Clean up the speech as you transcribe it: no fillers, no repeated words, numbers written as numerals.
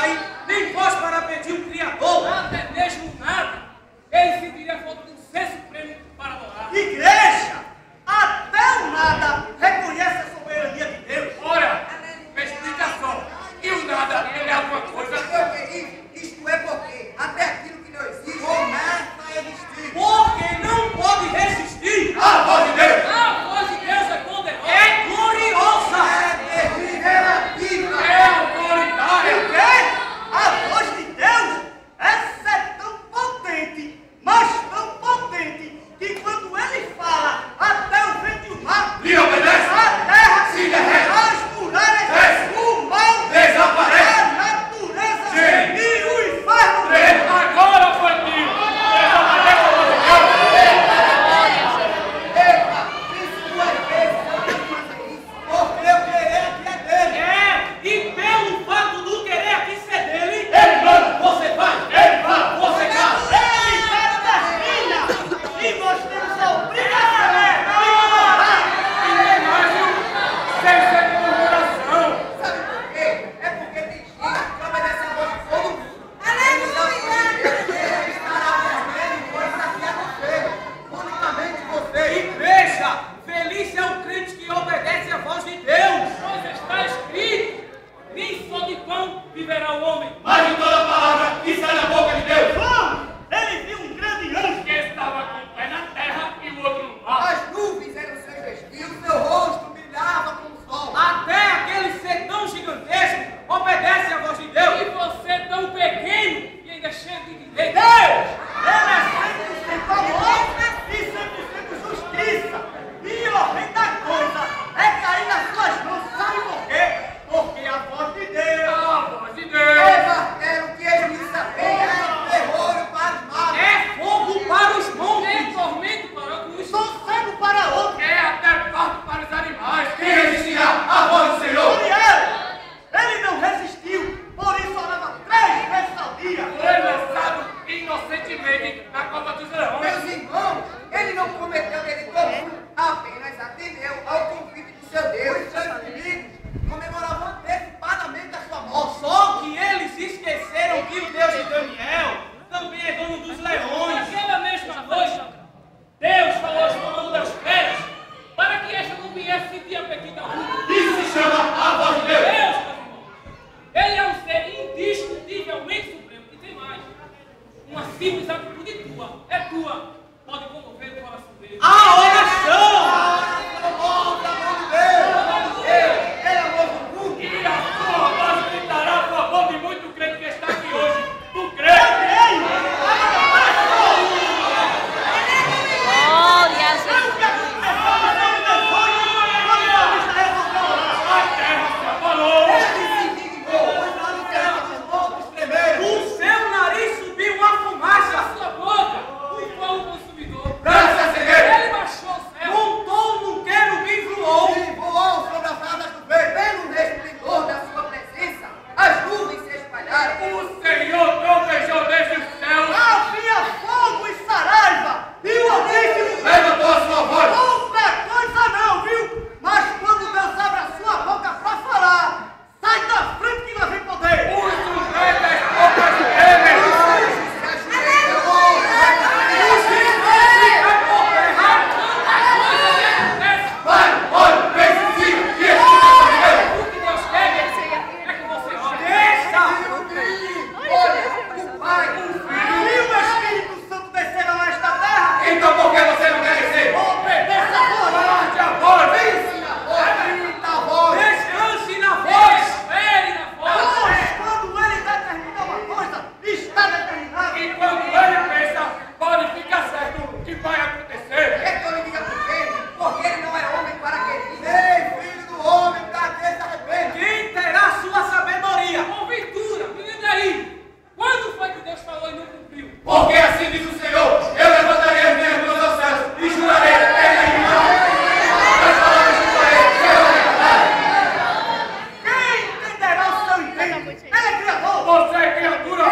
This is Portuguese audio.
pai, nem voz para pedir o Criador. Até mesmo nada. Ele sentiria falta de um ser supremo para adorar. Igreja, até o nada reconhece a soberania de Deus. Ora, explica só. E o nada, ele é alguma coisa? Isto é porque até aquilo que não existe começa a existir. Porque não pode resistir. A voz de Deus! A voz de Deus é poderosa. É gloriosa. É terrível, relativa. É autoritária. O quê? A voz de Deus? Essa é tão potente, mas tão potente, que quando ele fala, até o vento e o mar Lhe obedece. a terra Se derrete. as muralhas, Desce. o mal Desaparece. a natureza Sim. e o inferno. Agora foi tio. Desaparece a voz de Deus. Epa, isso duas vezes, não fazer isso. Porque eu querer que é dele. É, e pelo fato do querer aqui ser dele, Ele manda. você vai, Ele fala. você vai, ele determina, e nós temos a obrigação de ignorar. Sem ser de murmuração. Sabe por quê? É porque tem gente que obedece a voz de todo mundo. Ele estará fazendo coisa que é você. Unicamente você. Igreja, feliz é o crente que obedece à voz de Deus. Pois está escrito: nem só de pão viverá o homem, Mas de toda palavra que sai da boca de Deus. Vamos! Ele viu um grande anjo. que estava com o pé na terra e o outro no mar. As nuvens eram seus vestidos, seu rosto brilhava como o sol. Até aquele ser tão gigantesco obedece à voz de Deus. E você tão pequeno e ainda cheio de direito. Deus, ele é 100% amor e 100% justiça. E o rei da coisa é cair nas suas mãos, sabe por quê? Porque a voz de Deus A voz de É Deus. martelo que esmiça bem, é terror para os magos. é fogo para os É montes, tormento para alguns. sossego para outros. É até parto para os animais. Quem resistirá à voz do Senhor? Ele não resistiu, por isso orava 3 vezes ao dia. Foi lançado inocentemente na cova dos leões. Meus irmãos, ele não cometeu delito algum, apenas atendeu ao convite de seu Deus. Seus inimigos comemoravam antecipadamente a sua morte. Só que eles esqueceram que o Deus de Daniel também é dono dos leões. Naquela mesma noite, Deus falou aos comandos das feras para que esta não viesse sentir apetite algum. Isso se chama a voz de Deus. Deus, meus irmãos, ele é um ser indiscutivelmente supremo. E tem mais. Uma simples atitude tua, é tua, pode comover o coração dele. A oração! Ele é novo mundo. E a sua voz gritará a favor de muito crente que está aqui hoje. Tu crê? A terra se abalou. Ele se indignou, pois a liderança dos mortos tremeram. O seu nariz subiu uma fumaça. A sua boca, o fogo consumidor. Dá-se a cegueira. Ele baixou o céu. Montou no querubim voou. Ele voou sobre as asas do vento. Pelo resplendor da sua presença, as nuvens se espalharam. O Senhor trovejou desde os céus. Havia fogo e saraiva. E o Altíssimo Levantou a sua voz. outra coisa não, viu? Mas quando Deus abre a sua boca para falar, sai da frente que nós vem poder. Os sujeitos das bocas tremem. Vai, olha, pense, siga. Que este tipo de Deus. O que Deus quer é que você ore. Deixa! Olha, o Pai, o Filho. E o Espírito Santo descerão a esta terra. Então por que você não quer descer? Obedeça a voz. Guarde a voz. Pense na voz, grita a voz. Descanse na voz. Espere na voz. Pois quando ele determina uma coisa, está determinado. E quando ele pensa, pode ficar certo que vai acontecer. É que eu lhe diga por quê? Porque ele não é homem para que diga. Ei, filho do homem, para que se arrependa. Quem terá sua sabedoria? Porventura, menino aí, quando foi que Deus falou e não cumpriu? Porque assim diz o Senhor, eu levantarei as minhas mãos aos céus e jurarei eternamente. As palavras que farei serão verdade. Quem entenderá o seu intento? Ele é criador. Você é criatura